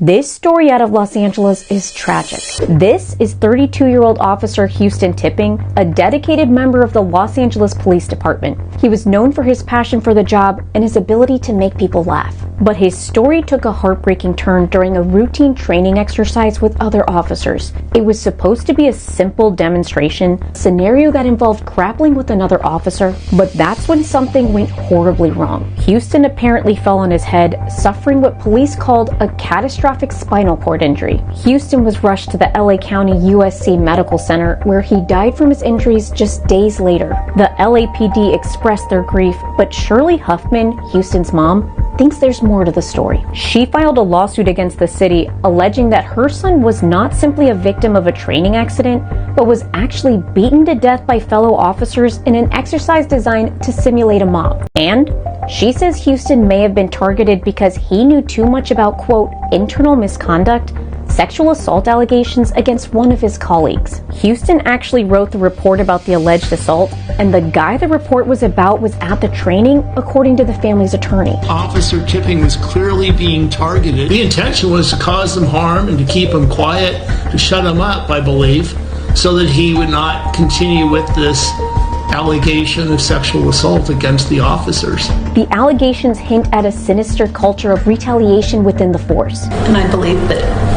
This story out of Los Angeles is tragic. This is 32-year-old Officer Houston Tipping, a dedicated member of the Los Angeles Police Department. He was known for his passion for the job and his ability to make people laugh. But his story took a heartbreaking turn during a routine training exercise with other officers. It was supposed to be a simple demonstration, a scenario that involved grappling with another officer, but that's when something went horribly wrong. Houston apparently fell on his head, suffering what police called a catastrophic spinal cord injury. Houston was rushed to the LA County USC Medical Center, where he died from his injuries just days later. The LAPD expressed their grief, but Shirley Huffman, Houston's mom, thinks there's more to the story. She filed a lawsuit against the city, alleging that her son was not simply a victim of a training accident, but was actually beaten to death by fellow officers in an exercise designed to simulate a mob. And she says Houston may have been targeted because he knew too much about, quote, internal misconduct, sexual assault allegations against one of his colleagues. Houston actually wrote the report about the alleged assault, and the guy the report was about was at the training, according to the family's attorney. Officer Tipping was clearly being targeted. The intention was to cause them harm and to keep him quiet, to shut him up, I believe, so that he would not continue with this allegation of sexual assault against the officers. The allegations hint at a sinister culture of retaliation within the force. And I believe that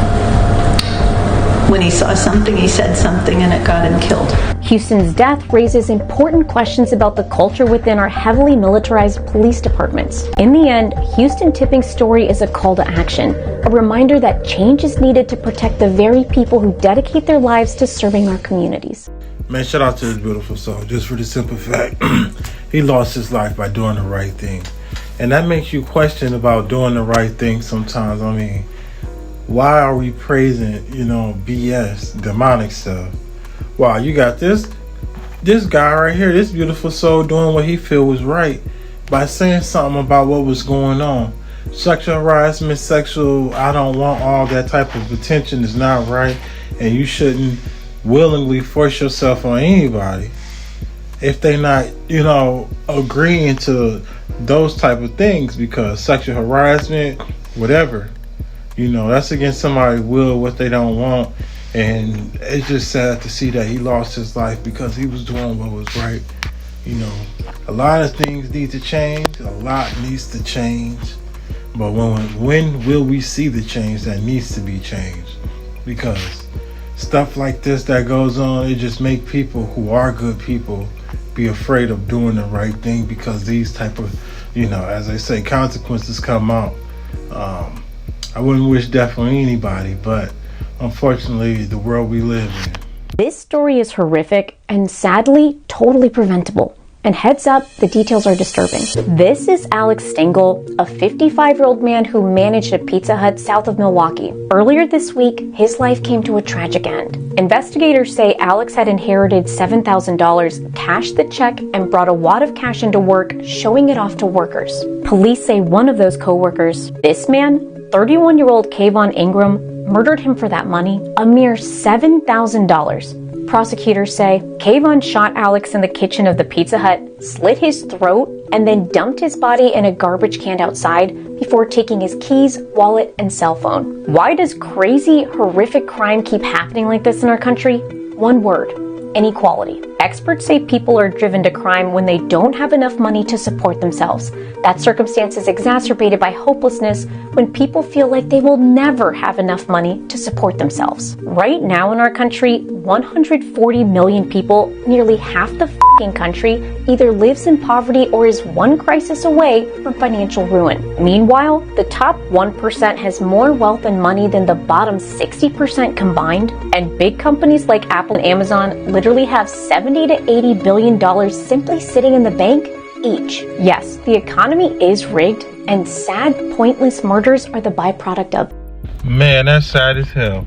when he saw something, he said something, and it got him killed. Houston's death raises important questions about the culture within our heavily militarized police departments. In the end, Houston Tipping's story is a call to action, a reminder that change is needed to protect the very people who dedicate their lives to serving our communities. Man, shout out to this beautiful soul, just for the simple fact he lost his life by doing the right thing. And that makes you question about doing the right thing sometimes. I mean, why are we praising, BS, demonic stuff? Wow, you got this guy right here, this beautiful soul doing what he feel was right by saying something about what was going on. Sexual harassment, I don't want all that type of attention is not right, and you shouldn't willingly force yourself on anybody if they not, agreeing to those type of things, because sexual harassment, whatever, that's against somebody's will, what they don't want. And it's just sad to see that he lost his life because he was doing what was right. A lot of things need to change. A lot needs to change. But when will we see the change that needs to be changed? Because stuff like this that goes on, it just make people who are good people be afraid of doing the right thing, because these type of, as they say, consequences come out. I wouldn't wish death on anybody, but unfortunately, the world we live in. This story is horrific and sadly totally preventable. And heads up, the details are disturbing. This is Alex Stengel, a 55-year-old man who managed a Pizza Hut south of Milwaukee. Earlier this week, his life came to a tragic end. Investigators say Alex had inherited $7,000, cashed the check, and brought a wad of cash into work, showing it off to workers. Police say one of those co-workers, this man, 31-year-old Kayvon Ingram, murdered him for that money, a mere $7,000. Prosecutors say Kayvon shot Alex in the kitchen of the Pizza Hut, slit his throat, and then dumped his body in a garbage can outside before taking his keys, wallet, and cell phone. Why does crazy, horrific crime keep happening like this in our country? One word: inequality. Experts say people are driven to crime when they don't have enough money to support themselves. That circumstance is exacerbated by hopelessness when people feel like they will never have enough money to support themselves. Right now in our country, 140 million people, nearly half the country, either lives in poverty or is one crisis away from financial ruin. Meanwhile, the top 1% has more wealth and money than the bottom 60% combined, and big companies like Apple and Amazon literally have $70 to $80 billion simply sitting in the bank each. Yes, the economy is rigged, and sad, pointless murders are the byproduct of. Man, that's sad as hell.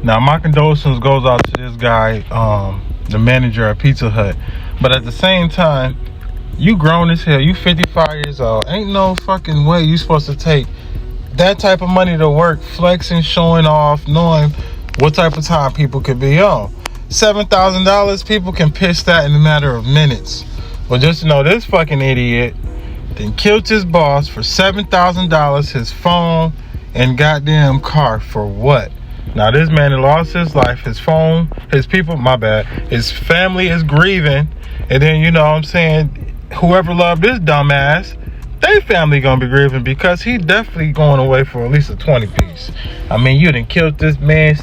Now, my condolences goes out to this guy, the manager at Pizza Hut. But at the same time, you grown as hell. You 55 years old. Ain't no fucking way you supposed to take that type of money to work, flexing, showing off, knowing what type of time people could be on. $7,000, people can piss that in a matter of minutes. Well, just to know, this fucking idiot then killed his boss for $7,000, his phone, and goddamn car for what? Now this man had lost his life, his phone, his people, my bad, his family is grieving, and then you know what I'm saying, whoever loved this dumbass, their family gonna be grieving because he definitely going away for at least a 20 piece. I mean, you done killed this man,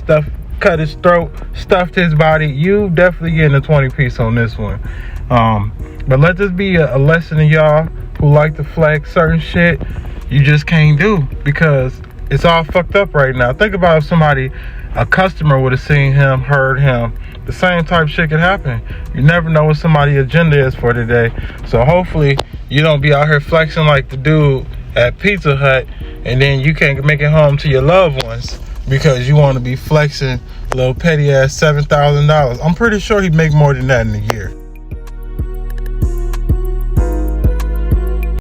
cut his throat, stuffed his body. You definitely getting a 20 piece on this one. But let this be a lesson to y'all who like to flex certain shit. You just can't do, because it's all fucked up right now. Think about if somebody, a customer would have seen him, heard him, the same type shit could happen. You never know what somebody's agenda is for today. So hopefully you don't be out here flexing like the dude at Pizza Hut, and then you can't make it home to your loved ones because you want to be flexing a little petty ass $7,000. I'm pretty sure he'd make more than that in a year.